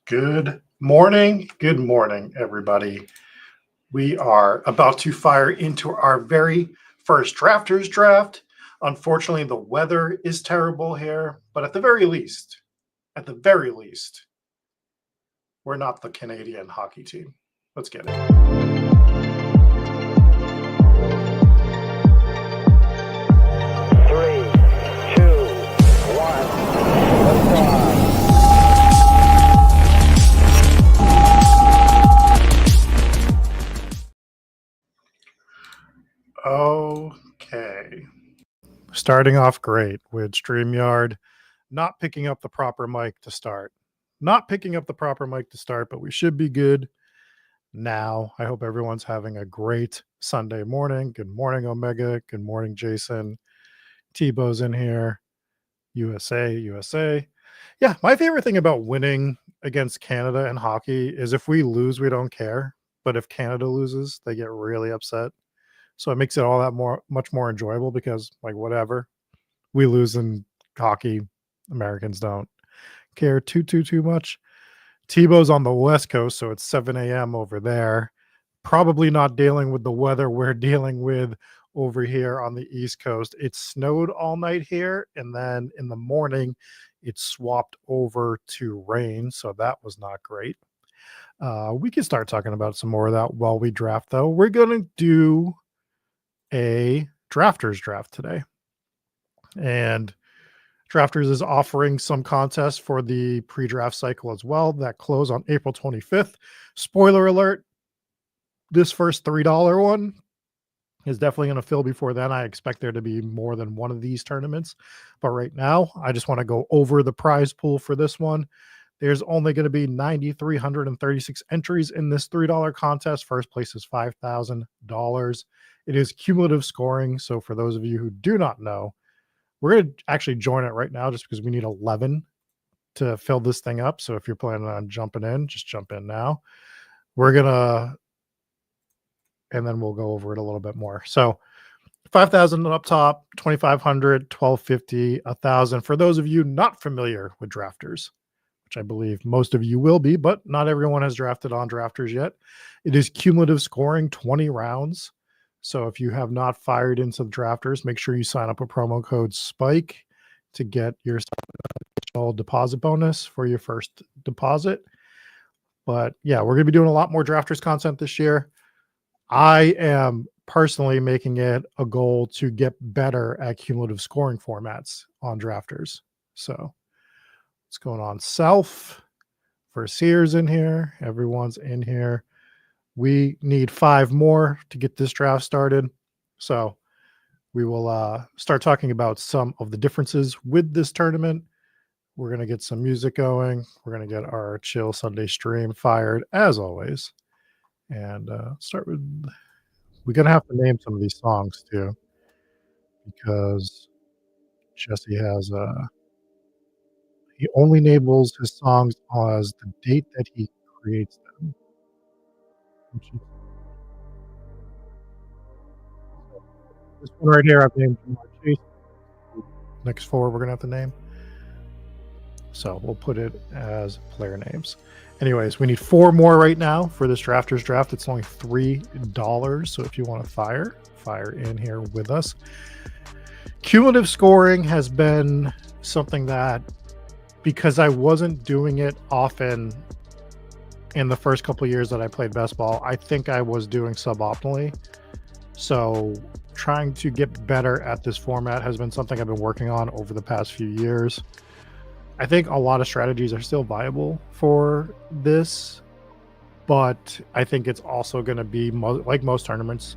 Good morning. Good morning, everybody. We are about to fire into our very first drafters draft. Unfortunately, the weather is terrible here, but at the very least, we're not the Canadian hockey team. Let's get it. Three, two, one. Liftoff. Okay. Starting off great with StreamYard, not picking up the proper mic to start. But we should be good now. I hope everyone's having a great Sunday morning. Good morning, Omega. Good morning, Jason. Tebow's in here. USA. Yeah, my favorite thing about winning against Canada in hockey is if we lose, we don't care. But if Canada loses, they get really upset. So it makes it all that much more enjoyable because, like, whatever. We lose in hockey. Americans don't care too much. Tebow's on the West Coast, so it's 7 a.m. over there. Probably not dealing with the weather we're dealing with over here on the East Coast. It snowed all night here, and then in the morning, it swapped over to rain, so that was not great. We can start talking about some more of that while we draft, though. We're going to do a drafters draft today. And Drafters is offering some contests for the pre-draft cycle as well that close on April 25th. Spoiler alert, this first $3 one is definitely going to fill before then. I expect there to be more than one of these tournaments. But right now, I just want to go over the prize pool for this one. There's only going to be 9,336 entries in this $3 contest. First place is $5,000. It is cumulative scoring. So for those of you who do not know, we're going to actually join it right now just because we need 11 to fill this thing up. So if you're planning on jumping in, just jump in now. And then we'll go over it a little bit more. So 5,000 up top, 2,500, 1,250, 1,000. For those of you not familiar with drafters, which I believe most of you will be, but not everyone has drafted on drafters yet. It is cumulative scoring, 20 rounds. So if you have not fired into the drafters, make sure you sign up with promo code SPIKE to get your additional deposit bonus for your first deposit. But yeah, we're going to be doing a lot more drafters content this year. I am personally making it a goal to get better at cumulative scoring formats on drafters. So what's going on? Self for Sears in here. Everyone's in here. We need 5 more to get this draft started. So we will start talking about some of the differences with this tournament. We're going to get some music going. We're going to get our chill Sunday stream fired as always. And start with, we're going to have to name some of these songs too, because Jesse has, he only labels his songs as the date that he creates them. This one right here, I've named Chase. Next 4, we're going to have to name. So we'll put it as player names. Anyways, we need 4 more right now for this drafters draft. It's only $3. So if you want to fire in here with us. Cumulative scoring has been something that, because I wasn't doing it often in the first couple of years that I played best ball, I think I was doing suboptimally. So trying to get better at this format has been something I've been working on over the past few years. I think a lot of strategies are still viable for this, but I think it's also going to be, like most tournaments,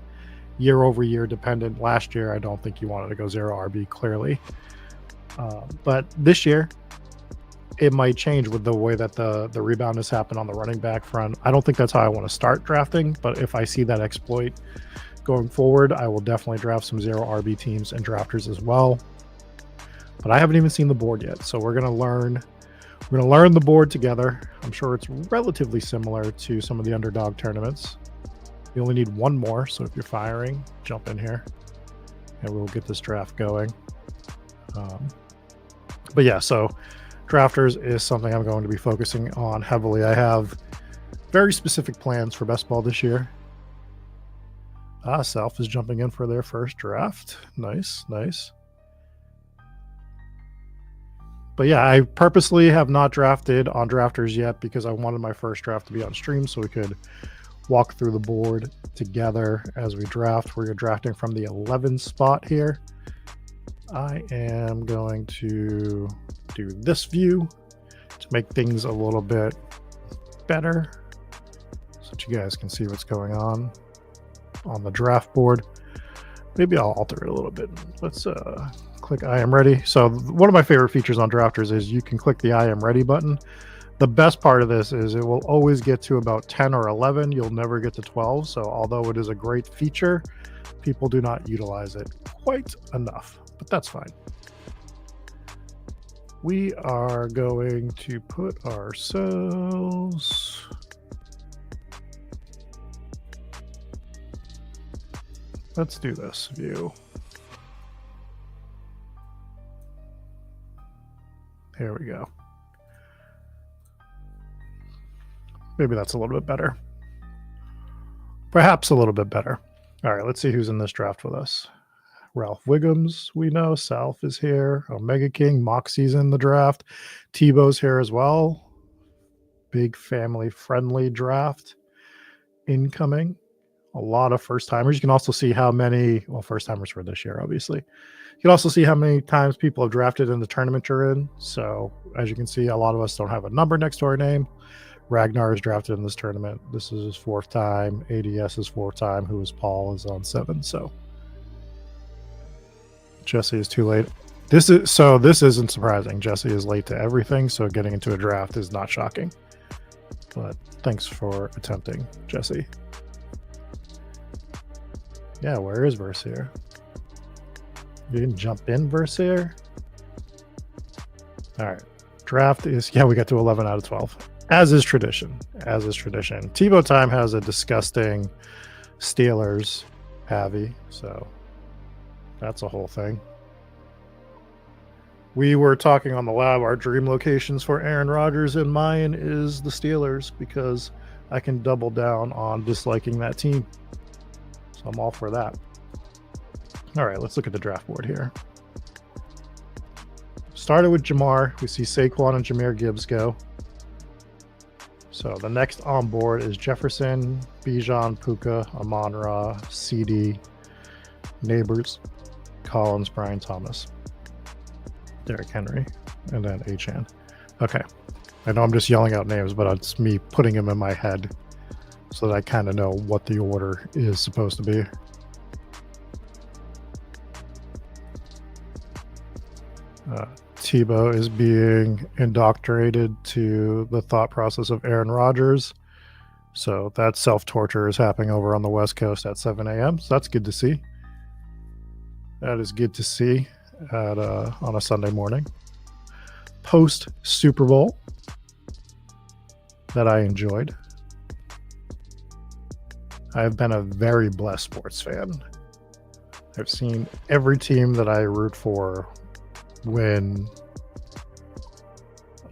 year over year dependent. Last year, I don't think you wanted to go 0 RB, clearly. But this year, it might change with the way that the rebound has happened on the running back front. I don't think that's how I want to start drafting, but if I see that exploit going forward, I will definitely draft some 0 RB teams and drafters as well. But I haven't even seen the board yet, so we're going to learn the board together. I'm sure it's relatively similar to some of the underdog tournaments. You only need 1 more, so if you're firing, jump in here and we'll get this draft going. But yeah, so Drafters is something I'm going to be focusing on heavily. I have very specific plans for best ball this year. Self is jumping in for their first draft. Nice, nice. But yeah, I purposely have not drafted on Drafters yet because I wanted my first draft to be on stream so we could walk through the board together as we draft. We're drafting from the 11 spot here. I am going to do this view to make things a little bit better so that you guys can see what's going on the draft board. Maybe I'll alter it a little bit. Let's click I am ready. So one of my favorite features on Drafters is you can click the I am ready button. The best part of this is it will always get to about 10 or 11. You'll never get to 12. So although it is a great feature, people do not utilize it quite enough, but that's fine. We are going to put ourselves... Let's do this view. Here we go. Maybe that's a little bit better. Perhaps a little bit better. All right, let's see who's in this draft with us. Ralph Wiggums, we know. Salf is here. Omega King, Moxie's in the draft. Tebow's here as well. Big family-friendly draft incoming. A lot of first-timers. You can also see how many, well, first-timers for this year, obviously. You can also see how many times people have drafted in the tournament you're in. So, as you can see, a lot of us don't have a number next to our name. Ragnar is drafted in this tournament. This is his 4th time. ADS is 4th time. Who is Paul is on 7. So, Jesse is too late. This isn't surprising. Jesse is late to everything, so getting into a draft is not shocking. But thanks for attempting, Jesse. Yeah, where is Versier? You didn't jump in, Versier? All right. Draft is, yeah, we got to 11 out of 12. As is tradition. As is tradition. Tebow Time has a disgusting Steelers Pavi, so that's a whole thing. We were talking on the lab, our dream locations for Aaron Rodgers, and mine is the Steelers because I can double down on disliking that team. So I'm all for that. All right, let's look at the draft board here. Started with Jamar. We see Saquon and Jahmyr Gibbs go. So the next on board is Jefferson, Bijan, Puka, Amon-Ra, CD, Neighbors, Collins, Brian Thomas, Derrick Henry, and then Achane. Okay. I know I'm just yelling out names, but it's me putting them in my head so that I kind of know what the order is supposed to be. Tebow is being indoctrinated to the thought process of Aaron Rodgers. So that self-torture is happening over on the West Coast at 7 a.m. So that's good to see. That is good to see on a Sunday morning. Post Super Bowl that I enjoyed. I've been a very blessed sports fan. I've seen every team that I root for win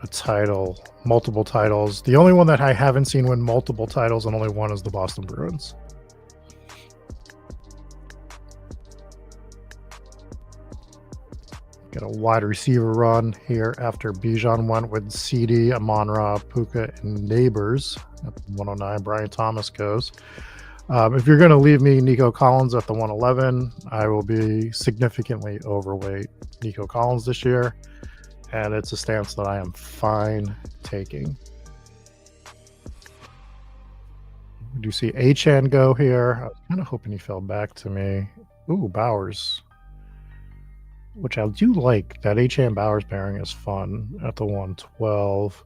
a title, multiple titles. The only one that I haven't seen win multiple titles and only one is the Boston Bruins. Get a wide receiver run here after Bijan went with CD, Amon-Ra, Puka, and Neighbors at 109. Brian Thomas goes. If you're going to leave me Nico Collins at the 111, I will be significantly overweight Nico Collins this year, and it's a stance that I am fine taking. Do you see Achane go here? I was kind of hoping he fell back to me. Ooh, Bowers, which I do like. That Achane Bowers pairing is fun at the 112.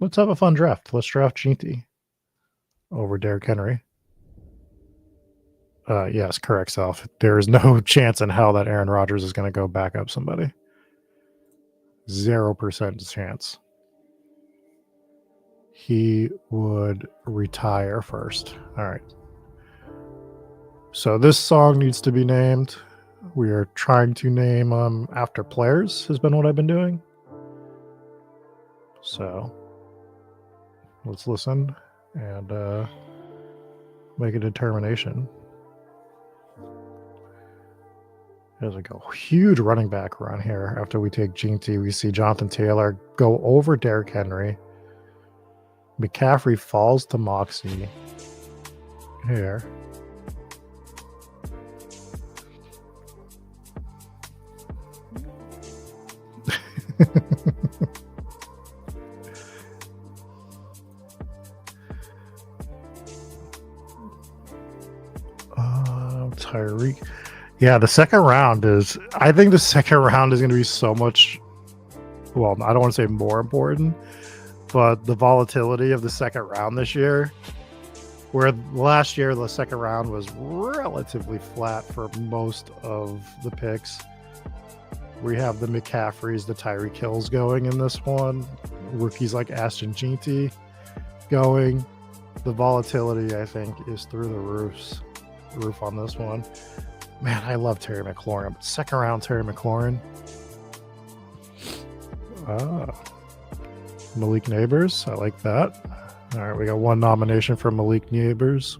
Let's have a fun draft. Let's draft Ginty over Derrick Henry. Yes, correct, Self. There is no chance in hell that Aaron Rodgers is going to go back up somebody. 0% chance. He would retire first. All right. So this song needs to be named. We are trying to name after players has been what I've been doing. So let's listen and make a determination. There's like a huge running back around here. After we take Gene T, we see Jonathan Taylor go over Derrick Henry. McCaffrey falls to Moxie here. Tyreek. Yeah, the second round is, I think the second round is going to be so much, well, I don't want to say more important, but the volatility of the second round this year, where last year the second round was relatively flat for most of the picks. We have the McCaffreys, the Tyreek Hills going in this one. Rookies like Ashton Jeanty going. The volatility, I think, is through the roof on this one. Man, I love Terry McLaurin. Second round Terry McLaurin. Malik Neighbors. I like that. All right, we got one nomination for Malik Neighbors.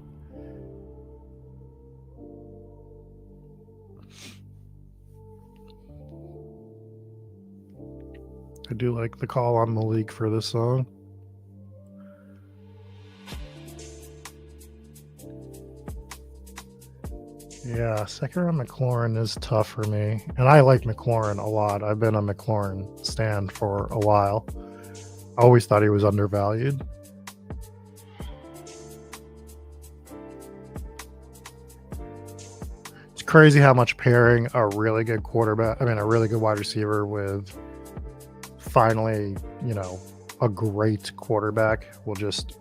I do like the call on Malik for this song. Yeah, second round McLaurin is tough for me. And I like McLaurin a lot. I've been a McLaurin stan for a while. I always thought he was undervalued. It's crazy how much pairing a really good quarterback, a really good wide receiver with finally, a great quarterback will just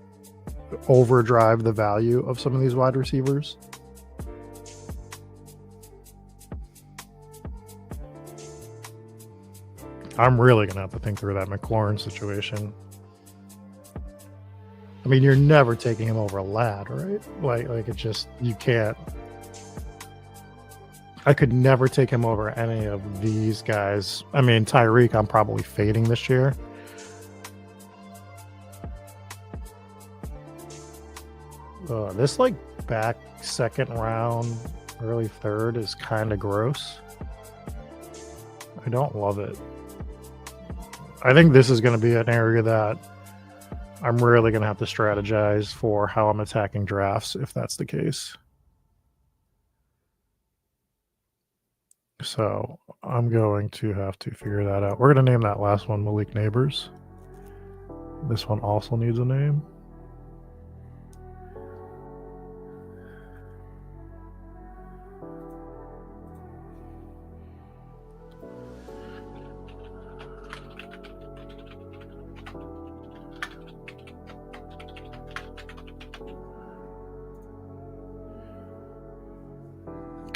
overdrive the value of some of these wide receivers. I'm really going to have to think through that McLaurin situation. I mean, you're never taking him over a lad, right? Like it just, you can't. I could never take him over any of these guys. I mean, Tyreek, I'm probably fading this year. This back second round, early third is kind of gross. I don't love it. I think this is going to be an area that I'm really going to have to strategize for how I'm attacking drafts if that's the case. So I'm going to have to figure that out. We're going to name that last one Malik Neighbors. This one also needs a name.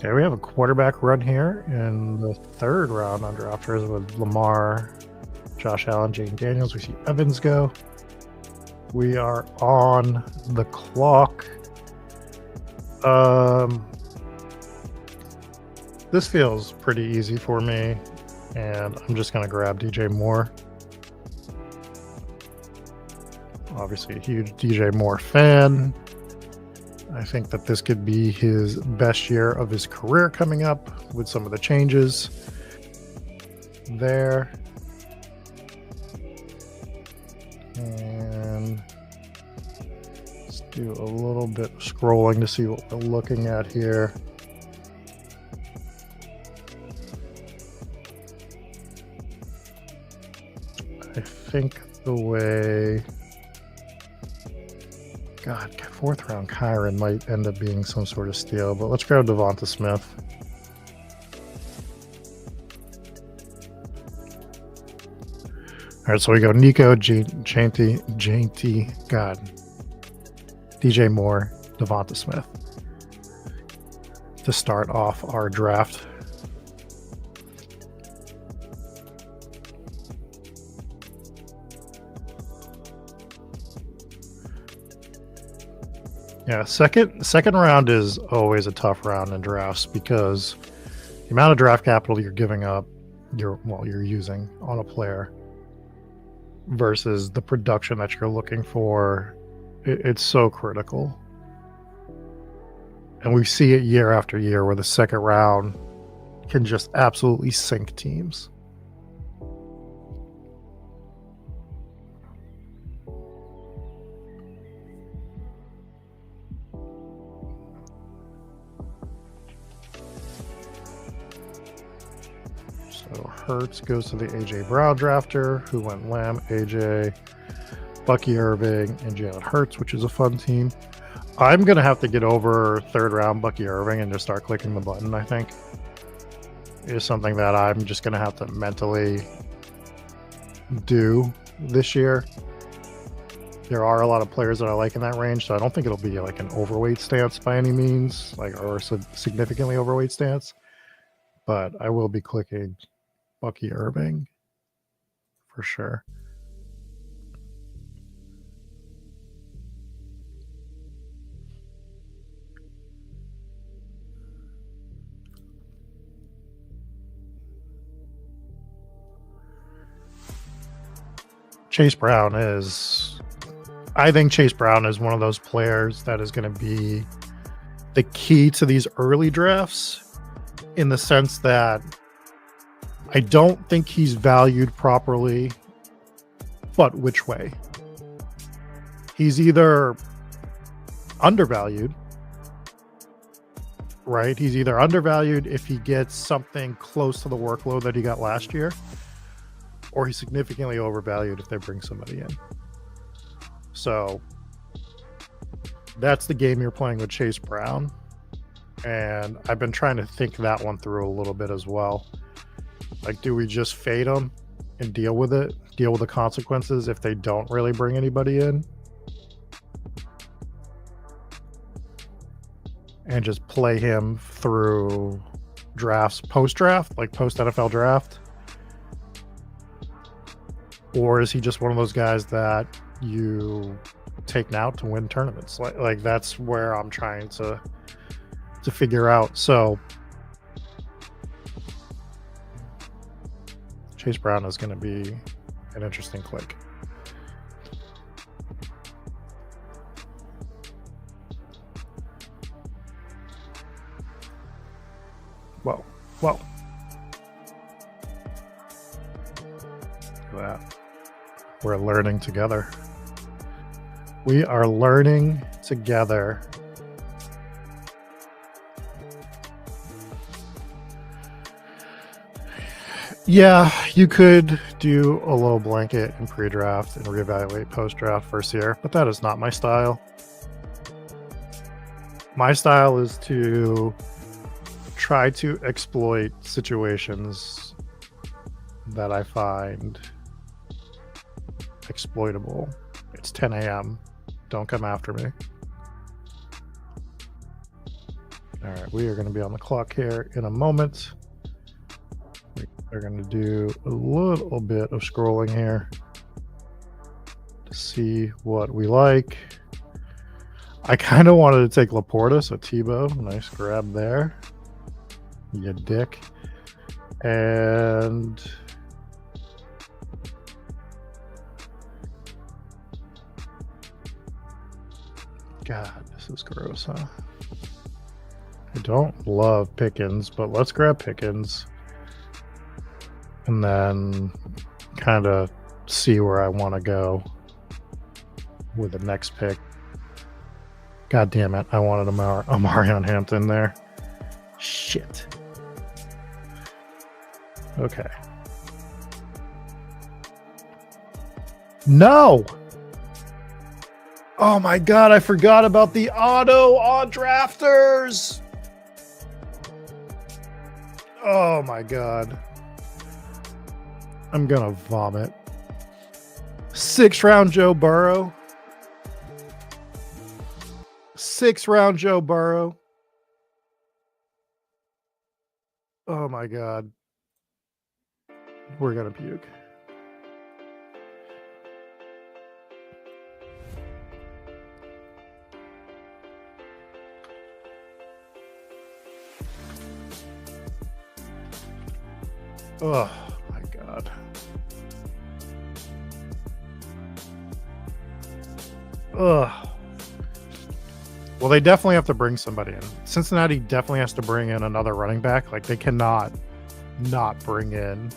Okay, we have a quarterback run here in the third round on drafters with Lamar, Josh Allen, Jane Daniels. We see Evans go. We are on the clock. This feels pretty easy for me, and I'm just going to grab DJ Moore. Obviously a huge DJ Moore fan. I think that this could be his best year of his career coming up with some of the changes there. And let's do a little bit of scrolling to see what we're looking at here. I think the way... God, fourth round Kyron might end up being some sort of steal, but let's grab Devonta Smith. All right, so we go Nico, Janty, God, DJ Moore, Devonta Smith to start off our draft. Yeah, second round is always a tough round in drafts because the amount of draft capital you're giving up, you're using on a player versus the production that you're looking for, it's so critical. And we see it year after year where the second round can just absolutely sink teams. So Hurts goes to the A.J. Brown drafter, who went Lamb, A.J., Bucky Irving, and Jalen Hurts, which is a fun team. I'm going to have to get over third round Bucky Irving and just start clicking the button, I think. Is something that I'm just going to have to mentally do this year. There are a lot of players that I like in that range, so I don't think it'll be like an overweight stance by any means, or a significantly overweight stance. But I will be clicking Bucky Irving for sure. I think Chase Brown is one of those players that is going to be the key to these early drafts, in the sense that I don't think he's valued properly, but which way? He's either undervalued, right? He's either undervalued if he gets something close to the workload that he got last year, or he's significantly overvalued if they bring somebody in. So that's the game you're playing with Chase Brown. And I've been trying to think that one through a little bit as well. Like, do we just fade him and deal with it? Deal with the consequences if they don't really bring anybody in? And just play him through drafts, post-draft, like post-NFL draft? Or is he just one of those guys that you take now to win tournaments? Like that's where I'm trying to figure out. So Chase Brown is going to be an interesting click. Whoa. Look at that. We're learning together. We are learning together. Yeah, you could do a low blanket in pre-draft and reevaluate post-draft first year, but that is not my style. My style is to try to exploit situations that I find exploitable. It's 10 a.m. Don't come after me. All right, we are going to be on the clock here in a moment. We're going to do a little bit of scrolling here to see what we like. I kind of wanted to take Laporta, so Tebow, nice grab there. You dick. And God, this is gross, huh? I don't love Pickens, but let's grab Pickens and then kind of see where I want to go with the next pick. God damn it. I wanted Amarion Hampton there. Shit. Okay. No! Oh my God, I forgot about the auto on drafters! Oh my God. I'm gonna vomit. 6th round Joe Burrow. 6th round Joe Burrow. Oh my God. We're gonna puke. Oh my God. Ugh. Well, they definitely have to bring somebody in. Cincinnati definitely has to bring in another running back. Like, they cannot not bring in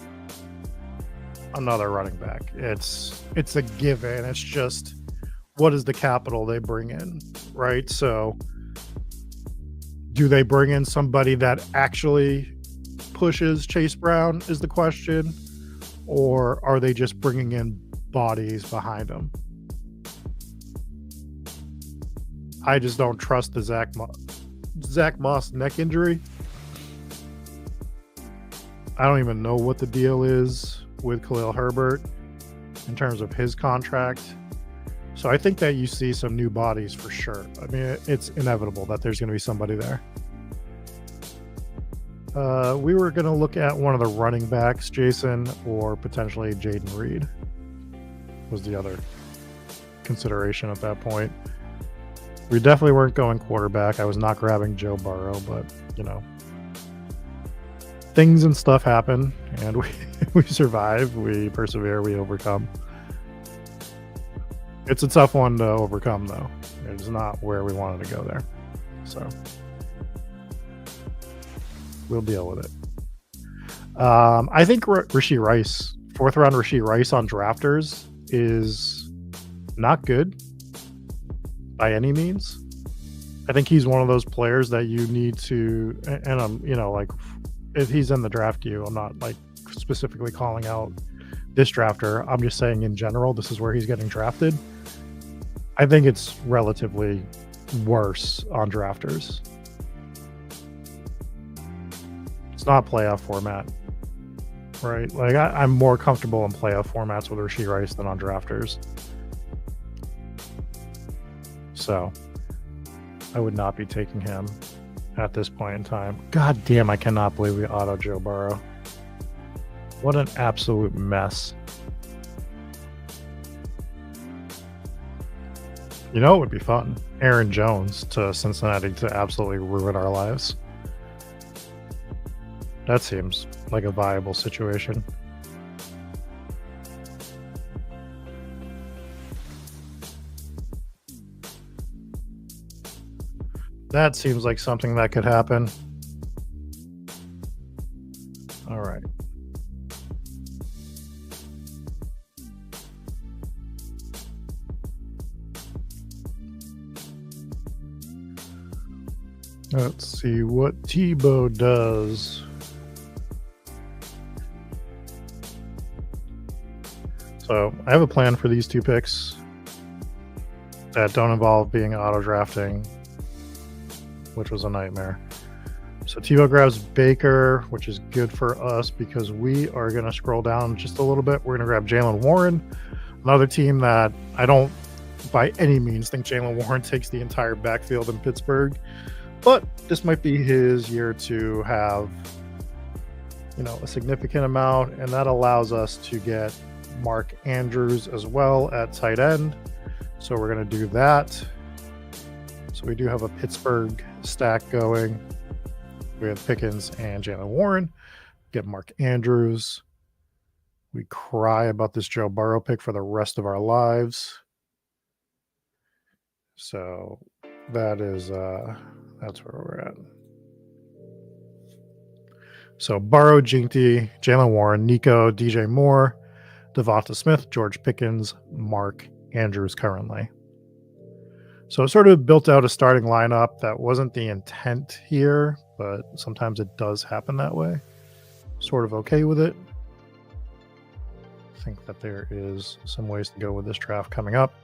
another running back. It's a given. It's just, what is the capital they bring in, right? So do they bring in somebody that actually pushes Chase Brown is the question, or are they just bringing in bodies behind him? I just don't trust the Zach Moss neck injury. I don't even know what the deal is with Khalil Herbert in terms of his contract. So I think that you see some new bodies for sure. I mean, it's inevitable that there's going to be somebody there. We were going to look at one of the running backs, Jason, or potentially Jaden Reed was the other consideration at that point. We definitely weren't going quarterback. I was not grabbing Joe Burrow, but, you know, things and stuff happen, and we survive, we persevere, we overcome. It's a tough one to overcome, though. It's not where we wanted to go there. So we'll deal with it. I think Rashee Rice, 4th round Rashee Rice on drafters is not good by any means. I think he's one of those players that you need to, and I'm, you know, like, if he's in the draft queue, I'm not like specifically calling out this drafter. I'm just saying in general, this is where he's getting drafted. I think it's relatively worse on drafters. It's not playoff format, right? Like, I'm more comfortable in playoff formats with Rashee Rice than on drafters. So I would not be taking him at this point in time. God damn, I cannot believe we auto Joe Burrow. What an absolute mess. You know, it would be fun. Aaron Jones to Cincinnati to absolutely ruin our lives. That seems like a viable situation. That seems like something that could happen. All right. Let's see what Tebow does. So I have a plan for these 2 picks that don't involve being auto drafting, which was a nightmare. So Tebow grabs Baker, which is good for us because we are going to scroll down just a little bit. We're going to grab Jalen Warren, another team that I don't by any means think Jalen Warren takes the entire backfield in Pittsburgh, but this might be his year to have, you know, a significant amount, and that allows us to get Mark Andrews as well at tight end. So we're going to do that. So we do have a Pittsburgh stack going. We have Pickens and Jalen Warren. Get Mark Andrews. We cry about this Joe Burrow pick for the rest of our lives. So that is that's where we're at. So Burrow, Jinty, Jalen Warren, Nico, DJ Moore, Devonta Smith, George Pickens, Mark Andrews currently. So it sort of built out a starting lineup that wasn't the intent here, but sometimes it does happen that way. Sort of okay with it. I think that there is some ways to go with this draft coming up.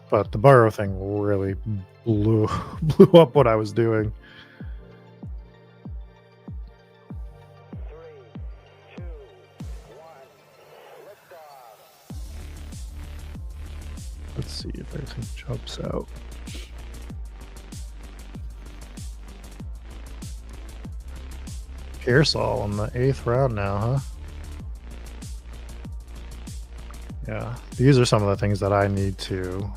But the Burrow thing really blew up what I was doing. 3, 2, 1, liftoff. Let's see if anything jumps out. Pearsall in the 8th round now, huh? Yeah, these are some of the things that I need to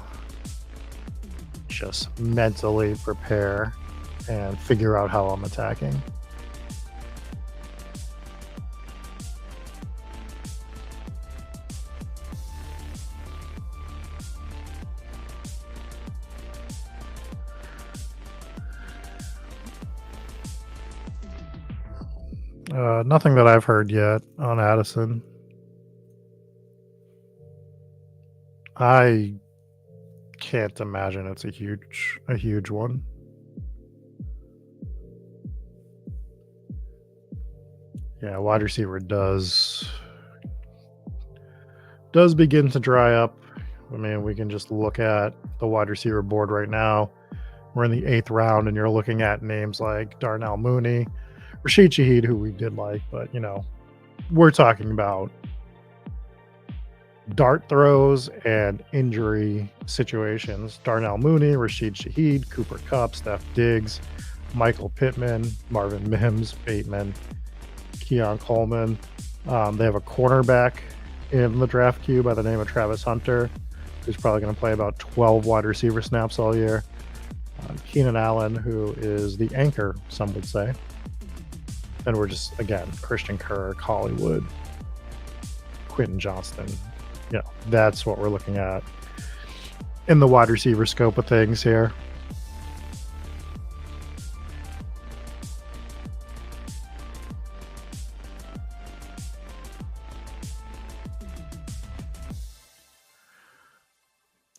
just mentally prepare and figure out how I'm attacking. Nothing that I've heard yet on Addison. I can't imagine it's a huge one. Yeah, wide receiver does begin to dry up. I mean, we can just look at the wide receiver board right now. We're in the 8th round, and you're looking at names like Darnell Mooney, Rashid Shaheed, who we did like, but we're talking about dart throws and injury situations. Darnell Mooney, Rashid Shaheed, Cooper Kupp, Steph Diggs, Michael Pittman, Marvin Mims, Bateman, Keon Coleman. They have a cornerback in the draft queue by the name of Travis Hunter, who's probably going to play about 12 wide receiver snaps all year. Keenan Allen, who is the anchor, some would say. And we're just, again, Christian Kirk, Hollywood, Quentin Johnston. That's what we're looking at in the wide receiver scope of things here.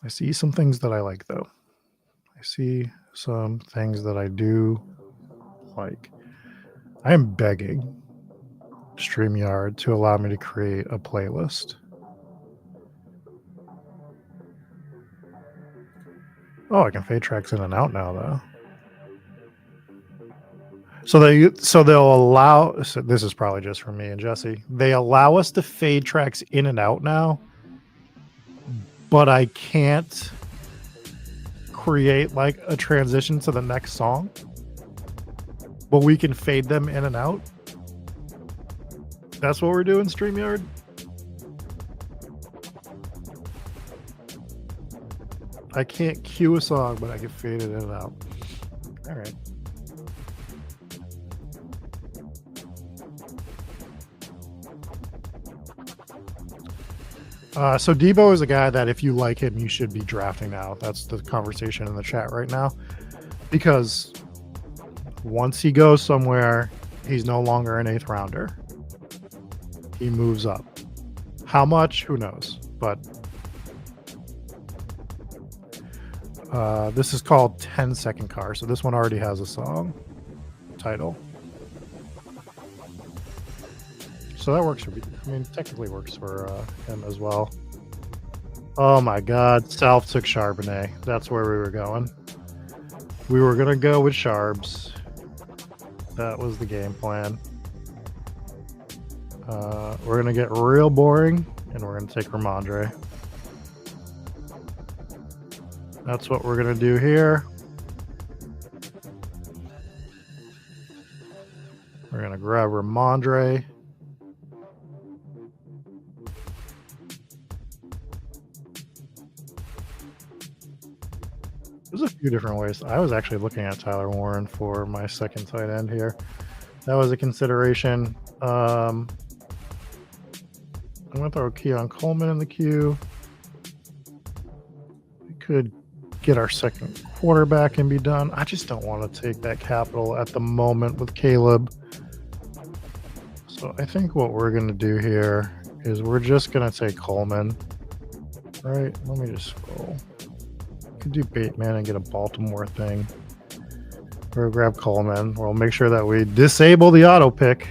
I see some things that I like, though. I see some things that I do like. I am begging StreamYard to allow me to create a playlist. Oh, I can fade tracks in and out now, though. So they'll allow. So this is probably just for me and Jesse. They allow us to fade tracks in and out now, but I can't create like a transition to the next song. But we can fade them in and out. That's what we're doing, StreamYard. I can't cue a song, but I can fade it in and out. All right. So Debo is a guy that if you like him, you should be drafting now. That's the conversation in the chat right now. Because once he goes somewhere, he's no longer an 8th rounder. He moves up. How much? Who knows? But this is called 10-Second Car. So this one already has a song title. So that works for me. I mean, technically works for him as well. Oh my God. South took Charbonnet. That's where we were going. We were going to go with Charbs. That was the game plan. We're going to get real boring, and we're going to take Ramondre. That's what we're going to do here. We're going to grab Ramondre. There's a few different ways. I was actually looking at Tyler Warren for my second tight end here. That was a consideration. I'm going to throw Keon Coleman in the queue. We could get our second quarterback and be done. I just don't want to take that capital at the moment with Caleb. So I think what we're going to do here is we're just going to take Coleman. Right? Let me just scroll. Could do Bateman and get a Baltimore thing. We'll grab Coleman. We'll make sure that we disable the auto pick.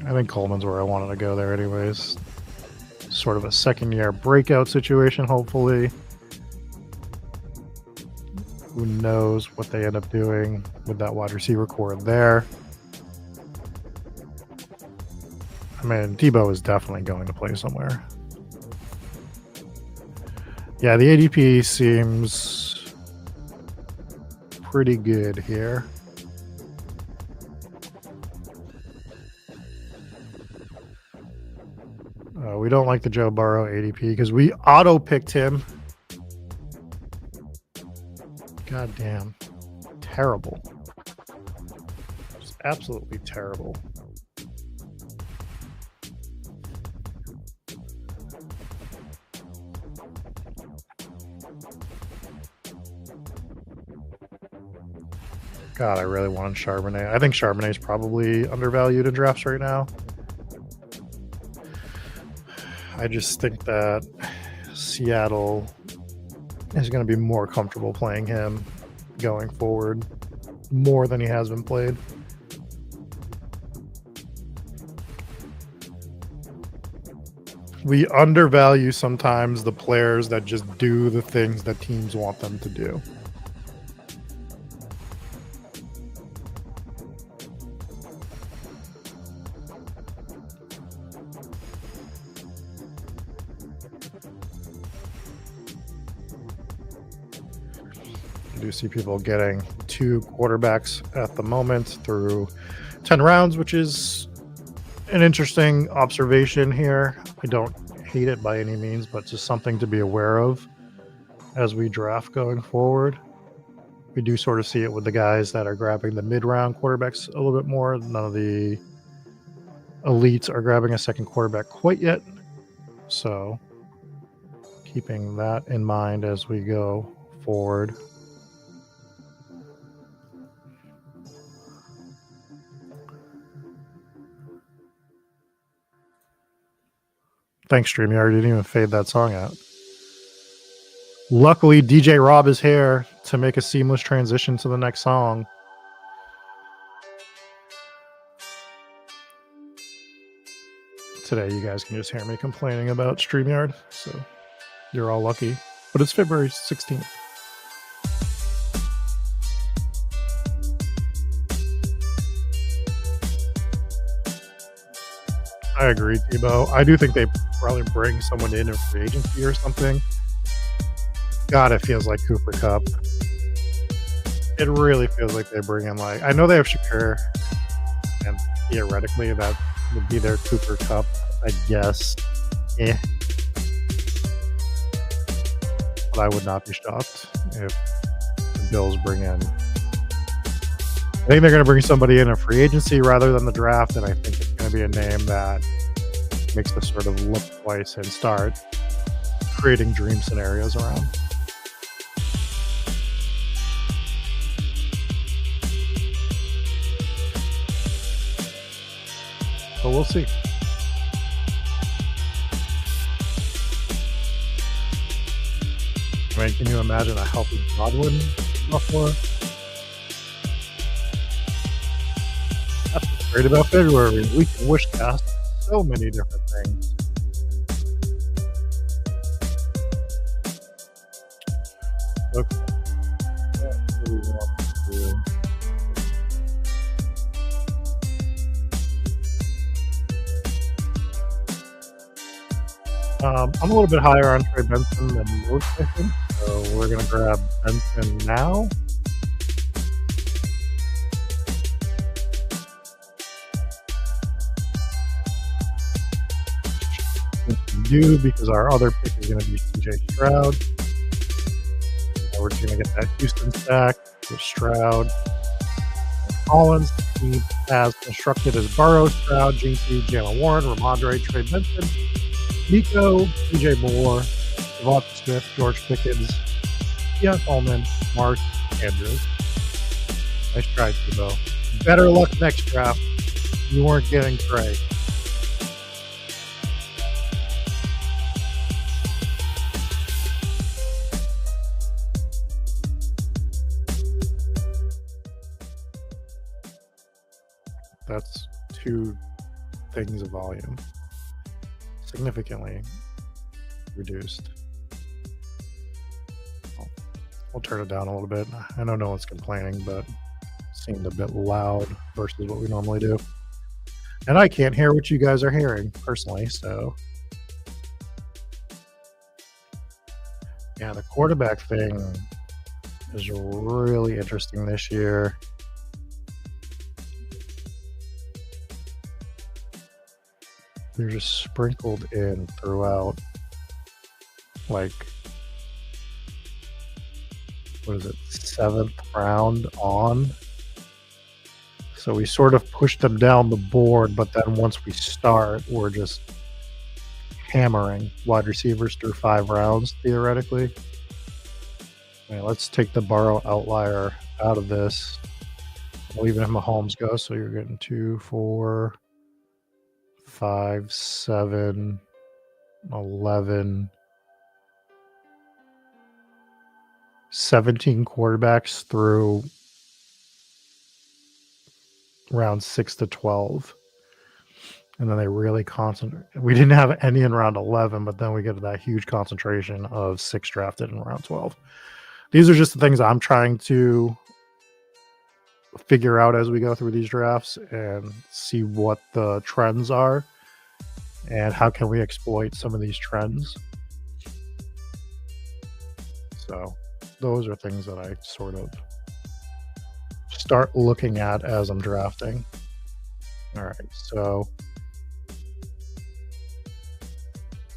I think Coleman's where I wanted to go there anyways. Sort of a second-year breakout situation, hopefully. Who knows what they end up doing with that wide receiver core there. I mean, Debo is definitely going to play somewhere. Yeah, the ADP seems pretty good here. We don't like the Joe Burrow ADP because we auto-picked him. God damn. Terrible. Just absolutely terrible. God, I really wanted Charbonnet. I think Charbonnet's probably undervalued in drafts right now. I just think that Seattle is going to be more comfortable playing him going forward, more than he has been played. We undervalue sometimes the players that just do the things that teams want them to do. I do see people getting 2 quarterbacks at the moment through 10 rounds, which is an interesting observation here. I don't hate it by any means, but just something to be aware of as we draft going forward. We do sort of see it with the guys that are grabbing the mid-round quarterbacks a little bit more. None of the elites are grabbing a second quarterback quite yet. So keeping that in mind as we go forward. Thanks, StreamYard. You didn't even fade that song out. Luckily, DJ Rob is here to make a seamless transition to the next song. Today, you guys can just hear me complaining about StreamYard, so you're all lucky. But it's February 16th. I agree, Tebow. I do think they probably bring someone in free agency or something. God, it feels like Cooper Kupp. It really feels like they bring in, like, I know they have Shakur, and theoretically that would be their Cooper Kupp, I guess. But I would not be shocked if the Bills bring in. I think they're going to bring somebody in free agency rather than the draft, and I think it's going to be a name that makes the sort of look twice and start creating dream scenarios around. But we'll see. I mean, can you imagine a healthy Godwin Buffalo? That's what's great about February. We can wish cast so many different things. Okay. What do we want to do? I'm a little bit higher on Trey Benson than most, I think. So we're going to grab Benson now. Do because our other pick is going to be CJ Stroud. We're just going to get that Houston stack with Stroud and Collins. He has constructed as Burrow, Stroud, Jinky, Jalen Warren, Ramondre, Trey Benson, Nico, DJ Moore, Devonta Smith, George Pickens, Ian Coleman, Mark Andrews. Nice try, Tebow. Better luck next draft. You weren't getting Trey. That's 2 things of volume. Significantly reduced. We'll turn it down a little bit. I know no one's complaining, but it seemed a bit loud versus what we normally do. And I can't hear what you guys are hearing personally, so. Yeah, the quarterback thing is really interesting this year. They're just sprinkled in throughout, like, what is it, 7th round on. So we sort of push them down the board, but then once we start, we're just hammering wide receivers through 5 rounds, theoretically. I mean, let's take the Burrow outlier out of this. Well, even if Mahomes goes, so you're getting 2, 4, 5, 7, 11, 17 quarterbacks through round 6 to 12. And then they really concentrate. We didn't have any in round 11, but then we get that huge concentration of 6 drafted in round 12. These are just the things I'm trying to figure out as we go through these drafts and see what the trends are and how can we exploit some of these trends. So those are things that I sort of start looking at as I'm drafting. All right, so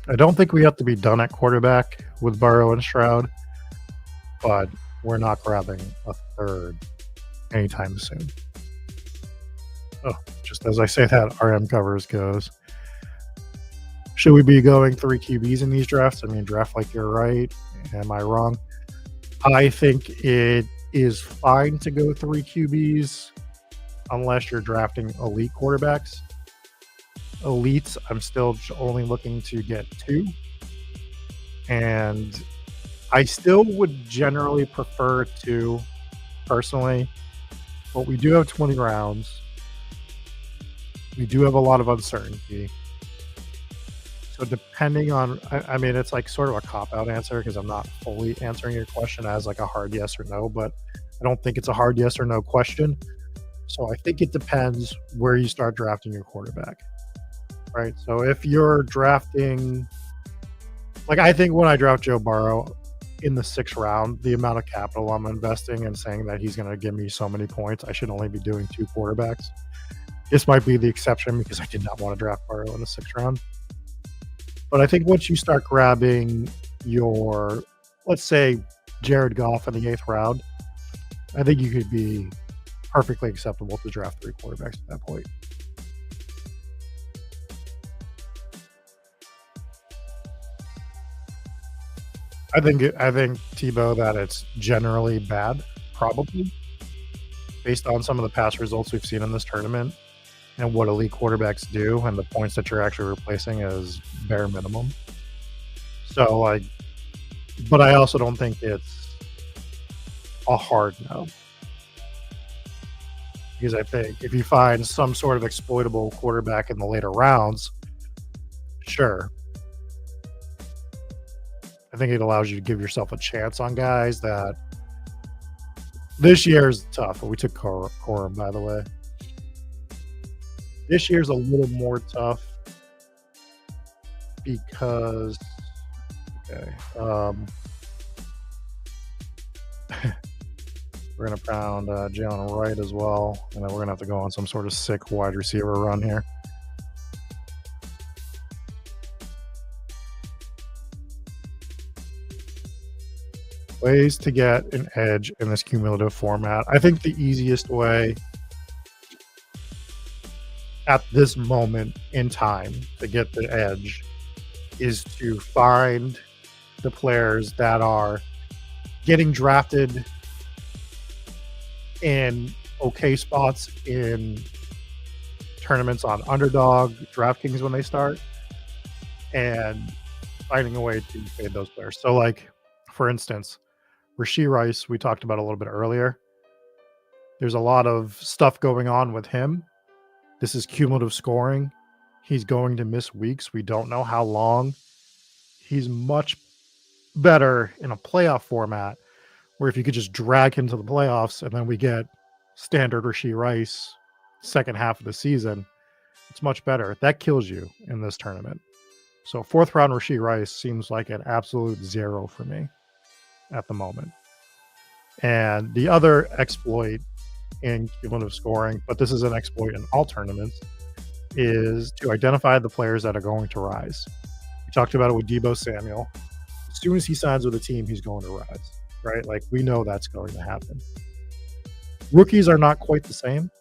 I don't think we have to be done at quarterback with Burrow and Stroud, but we're not grabbing a third anytime soon. Oh, just as I say that, RM covers goes. Should we be going 3 QBs in these drafts? I mean, draft like you're right. Am I wrong? I think it is fine to go 3 QBs unless you're drafting elite quarterbacks. Elites, I'm still only looking to get 2. And I still would generally prefer 2 personally. But we do have 20 rounds. We do have a lot of uncertainty. So depending on, I mean, it's like sort of a cop-out answer because I'm not fully answering your question as like a hard yes or no, but I don't think it's a hard yes or no question. So I think it depends where you start drafting your quarterback, right? So if you're drafting, like I think when I draft Joe Burrow in the 6th round, the amount of capital I'm investing and saying that he's going to give me so many points, I should only be doing 2 quarterbacks. This might be the exception because I did not want to draft Burrow in the 6th round. But I think once you start grabbing your, let's say, Jared Goff in the 8th round, I think you could be perfectly acceptable to draft 3 quarterbacks at that point. I think Tebow, that it's generally bad, probably, based on some of the past results we've seen in this tournament and what elite quarterbacks do and the points that you're actually replacing is bare minimum. So, like, but I also don't think it's a hard no. Because I think if you find some sort of exploitable quarterback in the later rounds, sure. I think it allows you to give yourself a chance on guys that this year is tough. We took Corum, by the way. This year's a little more tough because, okay, we're going to pound Jalen Wright as well, and then we're going to have to go on some sort of sick wide receiver run here. Ways to get an edge in this cumulative format. I think the easiest way at this moment in time to get the edge is to find the players that are getting drafted in okay spots in tournaments on Underdog, DraftKings when they start, and finding a way to fade those players. So, like, for instance, Rashee Rice, we talked about a little bit earlier. There's a lot of stuff going on with him. This is cumulative scoring. He's going to miss weeks. We don't know how long. He's much better in a playoff format where if you could just drag him to the playoffs and then we get standard Rashee Rice second half of the season, it's much better. That kills you in this tournament. So 4th round Rashee Rice seems like an absolute 0 for me at the moment. And the other exploit in cumulative scoring, but this is an exploit in all tournaments, is to identify the players that are going to rise. We talked about it with Deebo Samuel. As soon as he signs with a team, he's going to rise, right? Like, we know that's going to happen. Rookies are not quite the same.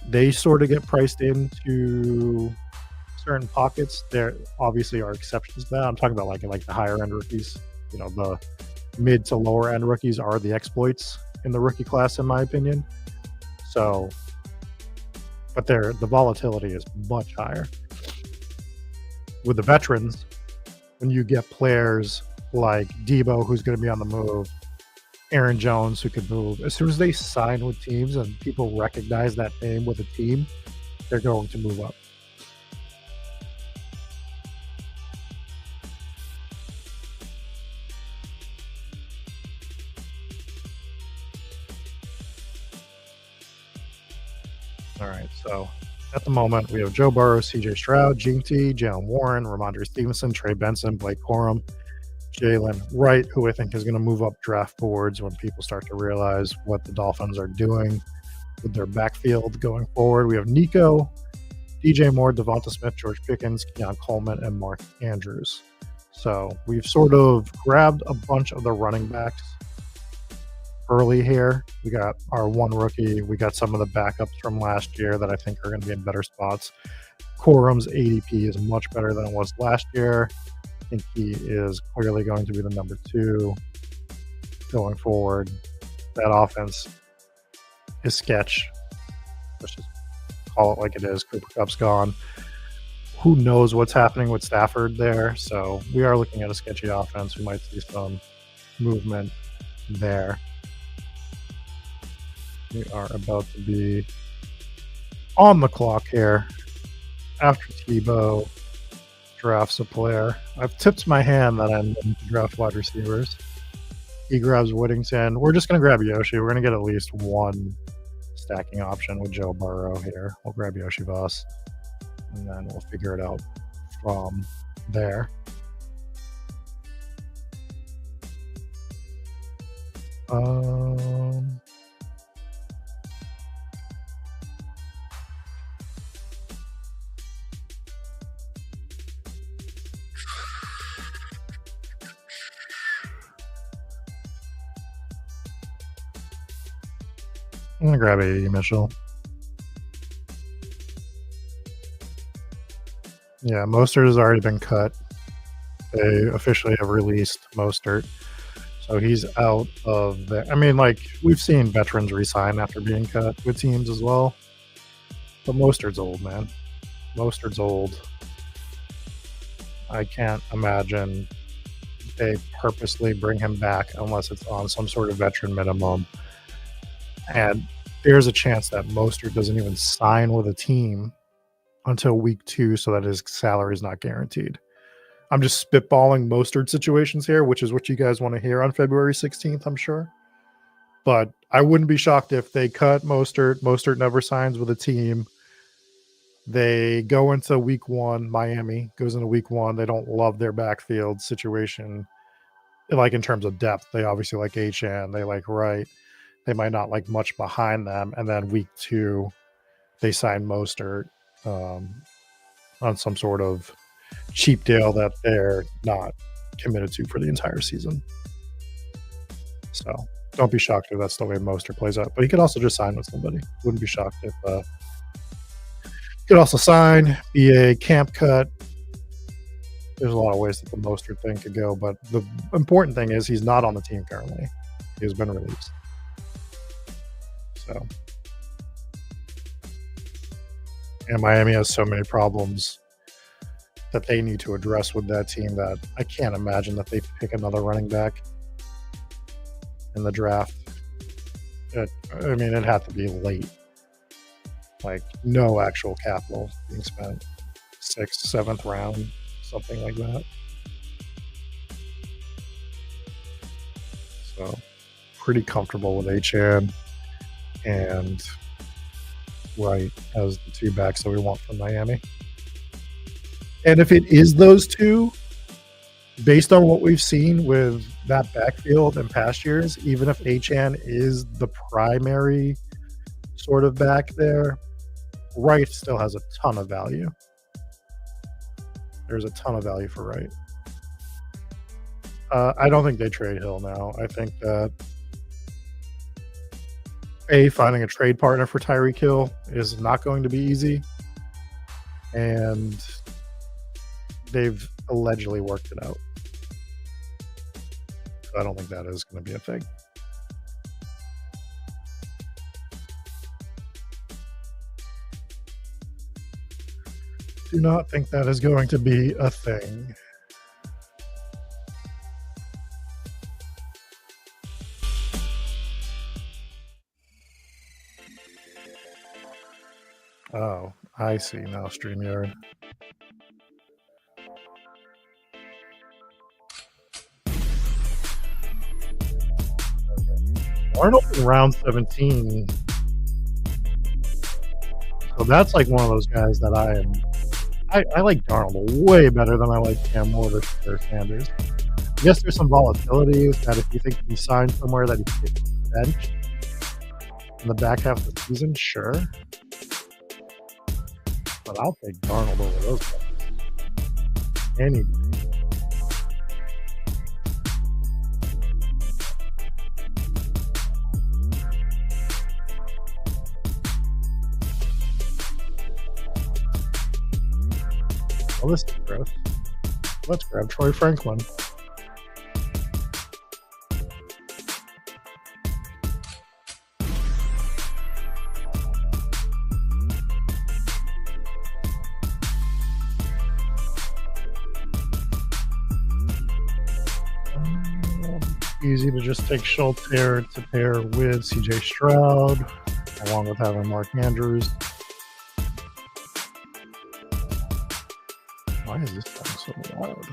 They sort of get priced into certain pockets. There obviously are exceptions to that. I'm talking about like the higher end rookies. You know, the mid to lower end rookies are the exploits in the rookie class, in my opinion. So, but the volatility is much higher. With the veterans, when you get players like Debo, who's going to be on the move, Aaron Jones, who could move, as soon as they sign with teams and people recognize that name with a team, they're going to move up. All right, so at the moment, we have Joe Burrow, CJ Stroud, Gene T, Jalen Warren, Ramondre Stevenson, Trey Benson, Blake Corum, Jalen Wright, who I think is going to move up draft boards when people start to realize what the Dolphins are doing with their backfield going forward. We have Nico, DJ Moore, Devonta Smith, George Pickens, Keon Coleman, and Mark Andrews. So we've sort of grabbed a bunch of the running backs early here. We got our one rookie. We got some of the backups from last year that I think are going to be in better spots. Corum's ADP is much better than it was last year. I think he is clearly going to be the number 2 going forward. That offense is sketch. Let's just call it like it is. Cooper Kupp's gone. Who knows what's happening with Stafford there? So we are looking at a sketchy offense. We might see some movement there. We are about to be on the clock here after Tebow drafts a player. I've tipped my hand that I'm going to draft wide receivers. He grabs Whittington. We're just going to grab Yoshi. We're going to get at least one stacking option with Joe Burrow here. We'll grab Yoshi Voss, and then we'll figure it out from there. I'm going to grab A.D. Mitchell. Yeah, Mostert has already been cut. They officially have released Mostert. So he's out of the. I mean, like, we've seen veterans resign after being cut with teams as well. But Mostert's old, man. Mostert's old. I can't imagine they purposely bring him back unless it's on some sort of veteran minimum. And there's a chance that Mostert doesn't even sign with a team until week 2 so that his salary is not guaranteed. I'm just spitballing Mostert situations here, which is what you guys want to hear on February 16th, I'm sure. But I wouldn't be shocked if they cut Mostert. Mostert never signs with a team. They go into week 1. Miami goes into week 1. They don't love their backfield situation. Like in terms of depth, they obviously like HN. They like Wright. They might not like much behind them. And then week 2, they sign Mostert on some sort of cheap deal that they're not committed to for the entire season. So don't be shocked if that's the way Mostert plays out. But he could also just sign with somebody. Wouldn't be shocked if he could also sign, be a camp cut. There's a lot of ways that the Mostert thing could go. But the important thing is he's not on the team currently. He has been released. So, and Miami has so many problems that they need to address with that team that I can't imagine that they pick another running back in the draft. It had to be late. Like, no actual capital being spent. 6th, 7th round, something like that. So, pretty comfortable with HN and Wright as the 2 backs that we want from Miami. And if it is those 2, based on what we've seen with that backfield in past years, even if HN is the primary sort of back there, Wright still has a ton of value. There's a ton of value for Wright. I don't think they trade Hill now. I think that finding a trade partner for Tyreek Hill is not going to be easy. And they've allegedly worked it out. I don't think that is going to be a thing. Do not think that is going to be a thing. Oh, I see now, StreamYard. Arnold in round 17. So that's like one of those guys that I like Darnold way better than I like Cam Ward or Sanders. I guess there's some volatility that if you think he signed somewhere that he could get benched in the back half of the season, sure. But I'll take Darnold over those guys. Any day. Well, this is gross. Let's grab Troy Franklin. Easy to just take Schultz here to pair with CJ Stroud, along with having Mark Andrews. Why is this thing so loud?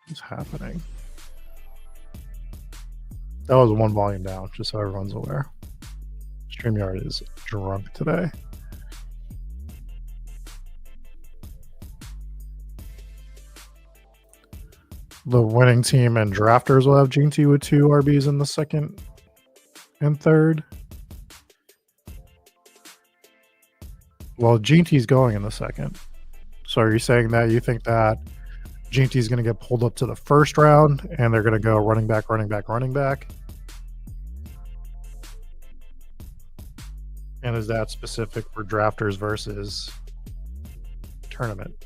What's happening? That was one volume down, just so everyone's aware. StreamYard is drunk today. The winning team and drafters will have Gene T with 2 RBs in the second and third. Well, Gene T's going in the second. So are you saying that you think that Gene T's going to get pulled up to the first round and they're going to go running back, running back, running back? And is that specific for drafters versus tournament?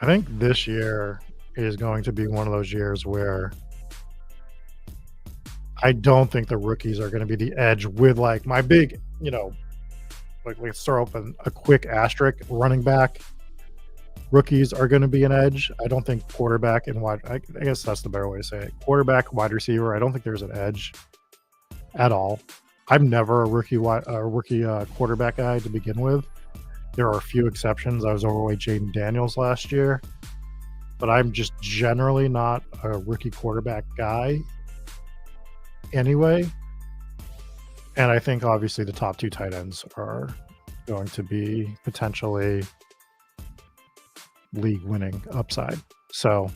I think this year is going to be one of those years where I don't think the rookies are going to be the edge with like my big, like let's throw open a quick asterisk running back. Rookies are going to be an edge. I don't think quarterback and wide. I guess that's the better way to say it. Quarterback, wide receiver. I don't think there's an edge at all. I'm never a rookie quarterback guy to begin with. There are a few exceptions. I was overweight Jaden Daniels last year, but I'm just generally not a rookie quarterback guy anyway. And I think obviously the top 2 tight ends are going to be potentially league winning upside. So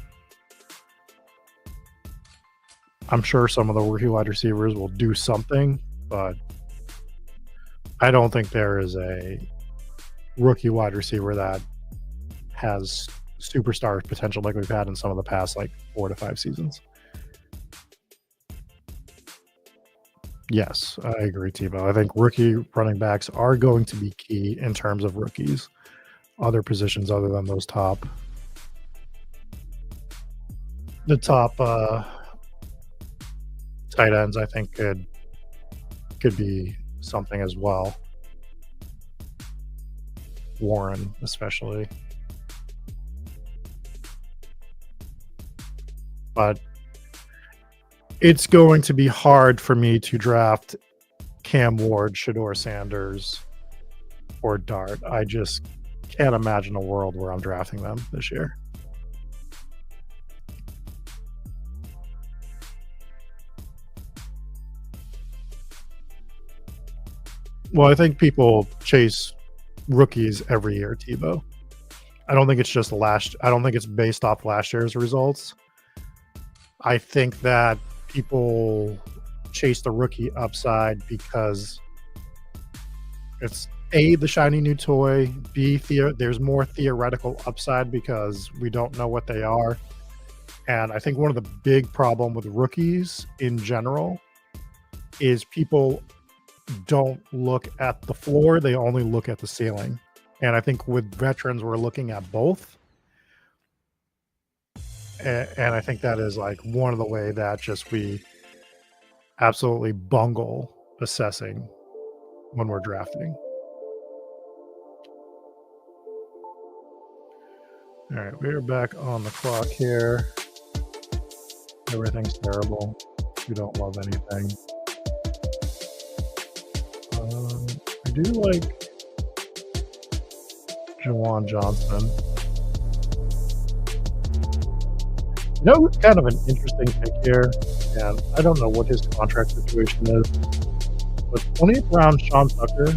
I'm sure some of the rookie wide receivers will do something, but I don't think there is a rookie wide receiver that has superstar potential like we've had in some of the past like 4 to 5 seasons. Yes, I agree, Tebow. I think rookie running backs are going to be key in terms of rookies. Other positions other than those top tight ends, I think could be something as well. Warren, especially. But it's going to be hard for me to draft Cam Ward, Shedeur Sanders, or Dart. I just can't imagine a world where I'm drafting them this year. Well, I think people chase rookies every year, Tebow. I don't think it's just I don't think it's based off last year's results. I think that people chase the rookie upside because it's A, the shiny new toy, B, there's more theoretical upside because we don't know what they are. And I think one of the big problem with rookies in general is people don't look at the floor, they only look at the ceiling. And I think with veterans, we're looking at both. And I think that is like one of the way that just we absolutely bungle assessing when we're drafting. All right, we're back on the clock here. Everything's terrible. We don't love anything. I do like Jawan Johnson. You know who's kind of an interesting pick here, and I don't know what his contract situation is, but 20th round Sean Tucker,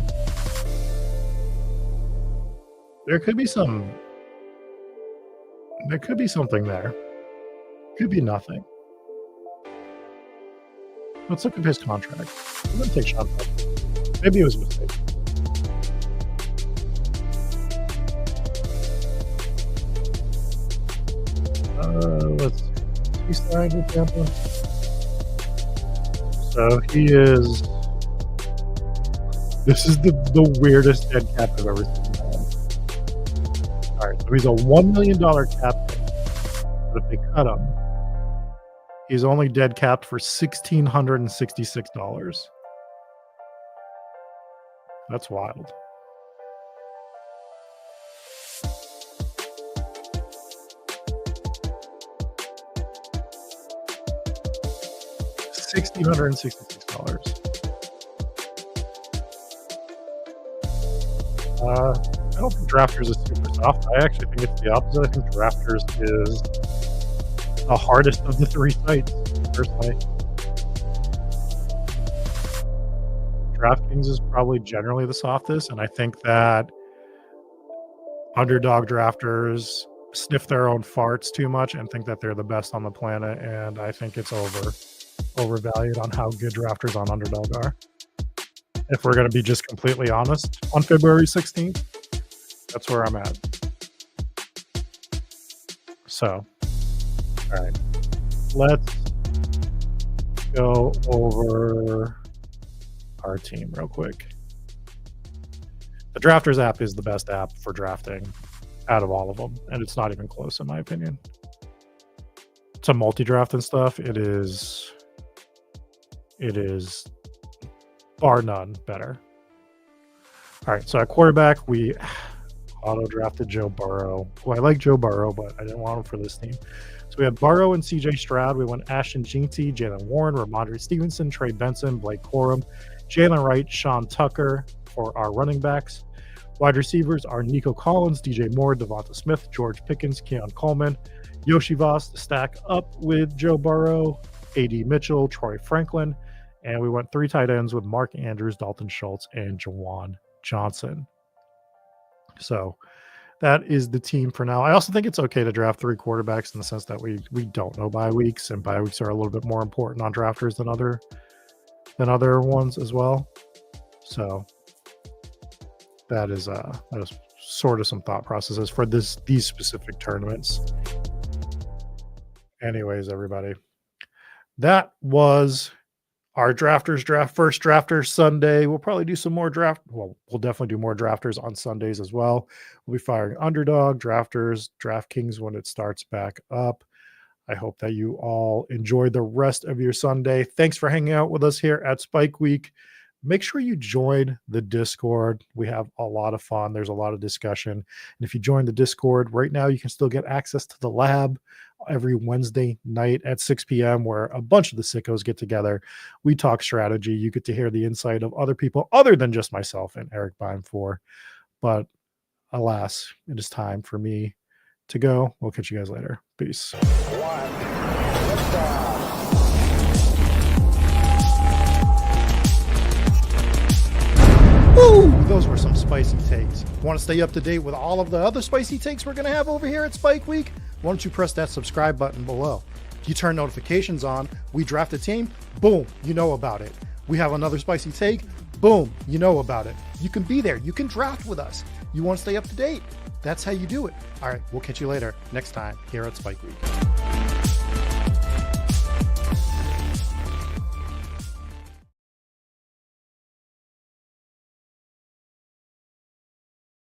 there could be something there. Could be nothing. Let's look at his contract. I'm going to take Sean Tucker. Maybe it was a mistake. Let's see. He signed with Tampa. So he is. This is the weirdest dead cap I've ever seen. All right, so he's a $1 million cap hit, but if they cut him, he's only dead capped for $1,666. That's wild. $1,666. I don't think Drafters is super soft. I actually think it's the opposite. I think Drafters is the hardest of the three sites, personally. DraftKings is probably generally the softest, and I think that underdog drafters sniff their own farts too much and think that they're the best on the planet, and I think it's overvalued on how good drafters on underdog are. If we're going to be just completely honest, on February 16th, that's where I'm at. So, all right, let's go over our team real quick. The Drafters app is the best app for drafting out of all of them, and it's not even close in my opinion. It's a multi-draft and stuff. It is bar none better. All right, so at quarterback, we auto-drafted Joe Burrow. Well, I like Joe Burrow, but I didn't want him for this team. So we had Burrow and C.J. Stroud. We went Ashton Jeanty, Jalen Warren, Ramondre Stevenson, Trey Benson, Blake Corum, Jalen Wright, Sean Tucker for our running backs. Wide receivers are Nico Collins, DJ Moore, Devonta Smith, George Pickens, Keon Coleman, Yoshi Voss to stack up with Joe Burrow, A.D. Mitchell, Troy Franklin, and we went 3 tight ends with Mark Andrews, Dalton Schultz, and Jawan Johnson. So that is the team for now. I also think it's okay to draft 3 quarterbacks in the sense that we don't know bye weeks, and bye weeks are a little bit more important on drafters than other ones as well. So that is sort of some thought processes for these specific tournaments. Anyways, everybody, that was our drafters draft, first drafters Sunday. We'll probably do some more we'll definitely do more drafters on Sundays as well. We'll be firing underdog, drafters, DraftKings when it starts back up. I hope that you all enjoy the rest of your Sunday. Thanks for hanging out with us here at Spike Week. Make sure you join the Discord. We have a lot of fun. There's a lot of discussion. And if you join the Discord right now, you can still get access to the lab every Wednesday night at 6 p.m. where a bunch of the sickos get together. We talk strategy. You get to hear the insight of other people other than just myself and Eric Beimfohr. But alas, it is time for me to go. We'll catch you guys later. Peace. Woo! Those were some spicy takes. Want to stay up to date with all of the other spicy takes we're going to have over here at Spike Week? Why don't you press that subscribe button below? You turn notifications on, we draft a team, boom, you know about it. We have another spicy take, boom, you know about it. You can be there. You can draft with us. You want to stay up to date? That's how you do it. All right, we'll catch you later next time here at Spike Week.